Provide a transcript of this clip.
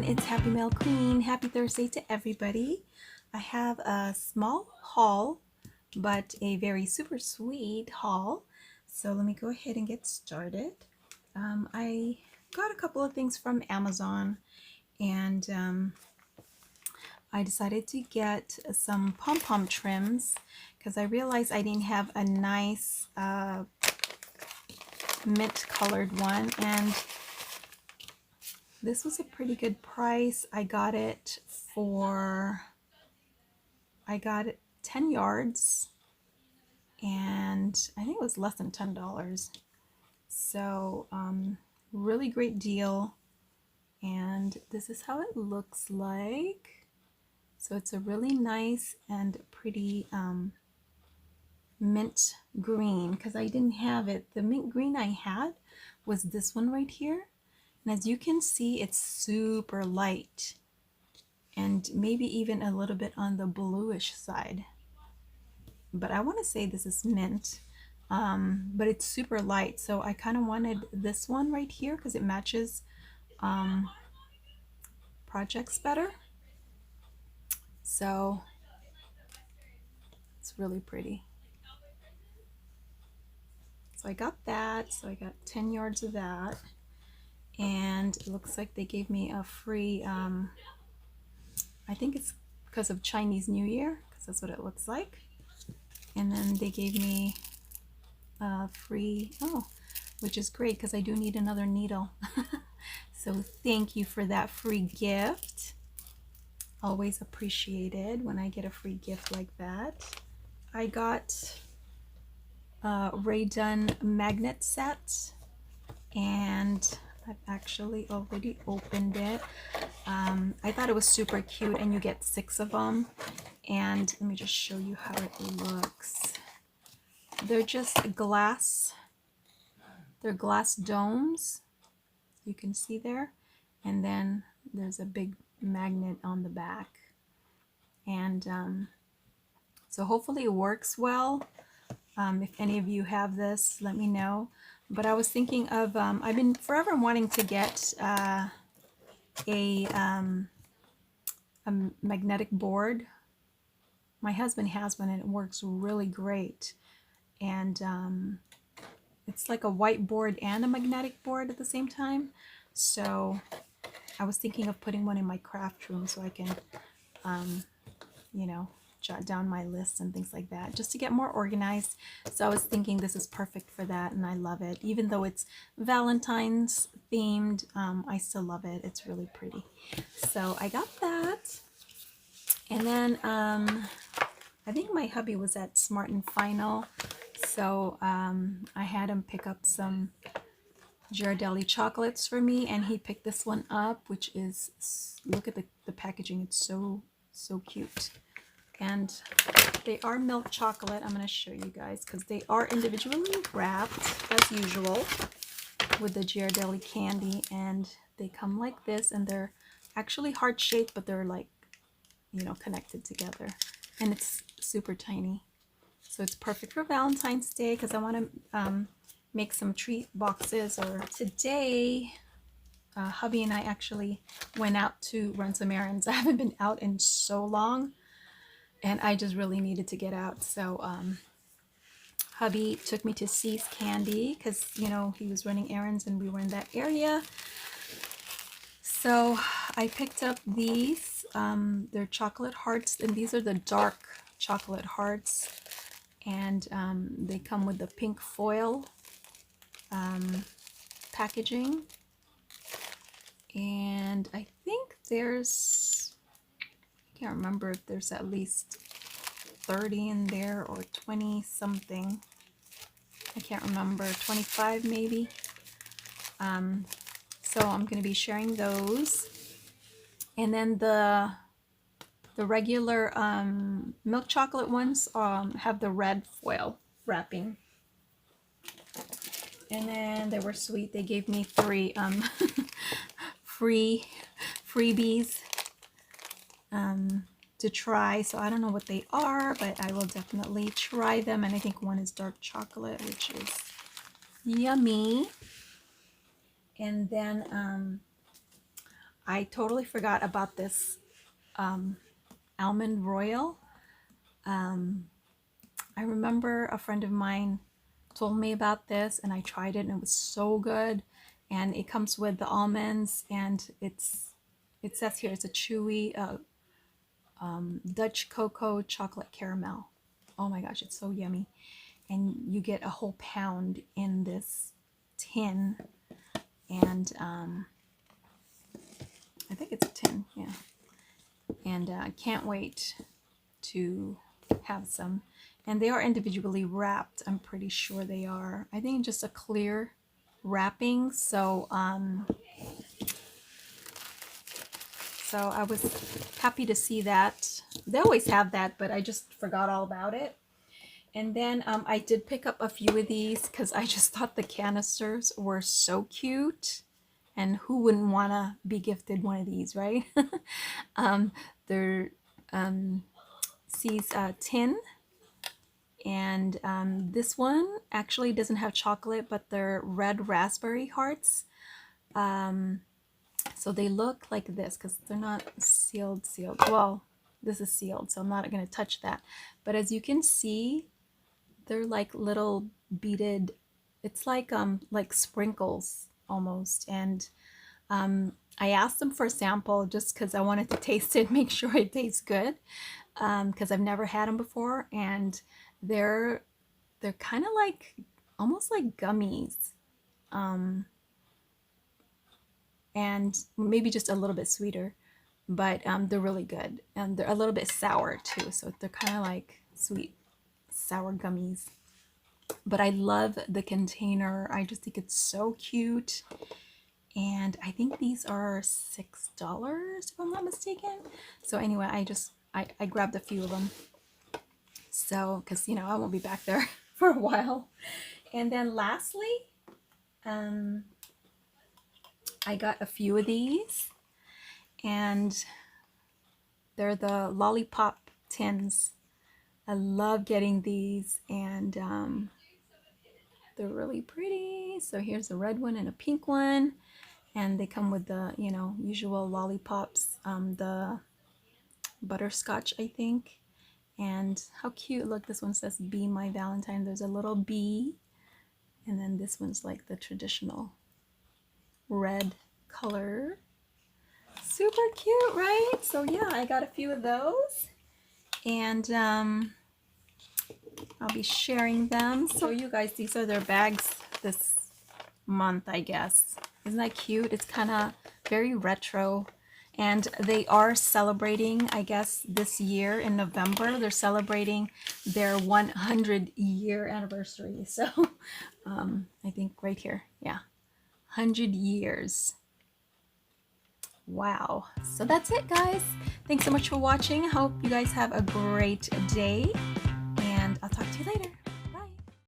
it's Happymailqueen. Happy Thursday to everybody. I have a small haul, but a very super sweet haul. So let me go ahead and get started. I got a couple of things from Amazon, and I decided to get some pom-pom trims because I realized I didn't have a nice mint colored one, and this was a pretty good price. I got it 10 yards, and I think it was less than $10. So really great deal. And this is how it looks like. So it's a really nice and pretty mint green, because I didn't have it. The mint green I had was this one right here. And as you can see, it's super light and maybe even a little bit on the bluish side. But I want to say this is mint, but it's super light. So I kind of wanted this one right here because it matches projects better. So it's really pretty. So I got that. So I got 10 yards of that. And it looks like they gave me a free, I think it's because of Chinese New Year, because that's what it looks like. And then they gave me a free, which is great because I do need another needle. So thank you for that free gift. Always appreciated when I get a free gift like that. I got DUNN magnet set, and I've actually already opened it. I thought it was super cute, and you get 6 of them. And let me just show you how it looks. They're just glass. They're glass domes. You can see there. And then there's a big magnet on the back. And so hopefully it works well. If any of you have this, let me know. But I was thinking of, I've been forever wanting to get a magnetic board. My husband has one and it works really great. And it's like a whiteboard and a magnetic board at the same time. So I was thinking of putting one in my craft room so I can, you know, jot down my lists and things like that, just to get more organized. So I was thinking this is perfect for that, and I love it. Even though it's Valentine's themed, I still love it. It's really pretty. So I got that. And then I think my hubby was at Smart and Final, so I had him pick up some Ghirardelli chocolates for me, and he picked this one up, which is, look at the packaging. It's so cute. And they are milk chocolate. I'm going to show you guys because they are individually wrapped as usual with the Ghirardelli candy, and they come like this, and they're actually heart shaped, but they're like, you know, connected together, and it's super tiny. So it's perfect for Valentine's Day because I want to make some treat boxes. Or today hubby and I actually went out to run some errands. I haven't been out in so long, and I just really needed to get out. So hubby took me to C's Candy because, you know, he was running errands and we were in that area. So I picked up these. They're chocolate hearts, and these are the dark chocolate hearts. And they come with the pink foil packaging. And I think there's, I can't remember if there's at least 30 in there or 20 something. I can't remember, 25 maybe. So I'm going to be sharing those. And then the regular milk chocolate ones have the red foil wrapping. And then they were sweet. They gave me 3 freebies to try. So I don't know what they are, but I will definitely try them. And I think one is dark chocolate, which is yummy. And then I totally forgot about this Almond Royal. I remember a friend of mine told me about this, and I tried it, and it was so good. And it comes with the almonds, and it says here it's a chewy Dutch cocoa chocolate caramel. Oh my gosh, it's so yummy. And you get a whole pound in this tin, and I think it's a tin, yeah. And I can't wait to have some. And they are individually wrapped. I'm pretty sure they are. I think just a clear wrapping. So so I was happy to see that. They always have that, but I just forgot all about it. And then I did pick up a few of these because I just thought the canisters were so cute. And who wouldn't want to be gifted one of these, right? They're C's tin. And this one actually doesn't have chocolate, but they're red raspberry hearts. So they look like this because they're not sealed. Well, this is sealed, so I'm not going to touch that. But as you can see, they're like little beaded, it's like sprinkles almost. And I asked them for a sample just because I wanted to taste it, make sure it tastes good, because I've never had them before. And they're kind of like almost like gummies, and maybe just a little bit sweeter, but they're really good. And they're a little bit sour too, so they're kind of like sweet sour gummies. But I love the container. I just think it's so cute. And I think these are $6 if I'm not mistaken. So anyway, I grabbed a few of them. So, because, you know, I won't be back there for a while. And then lastly, I got a few of these. And they're the lollipop tins. I love getting these, and they're really pretty. So here's a red one and a pink one. And they come with the, you know, usual lollipops, the butterscotch, I think. And how cute, look, this one says Be My Valentine. There's a little bee. And then this one's like the traditional red color. Super cute, right? So yeah, I got a few of those. And I'll be sharing them. So you guys, these are their bags this month, I guess. Isn't that cute? It's kind of very retro. And they are celebrating, I guess, this year in November. They're celebrating their 100-year anniversary. So I think right here, yeah, 100 years. Wow. So that's it, guys. Thanks so much for watching. I hope you guys have a great day.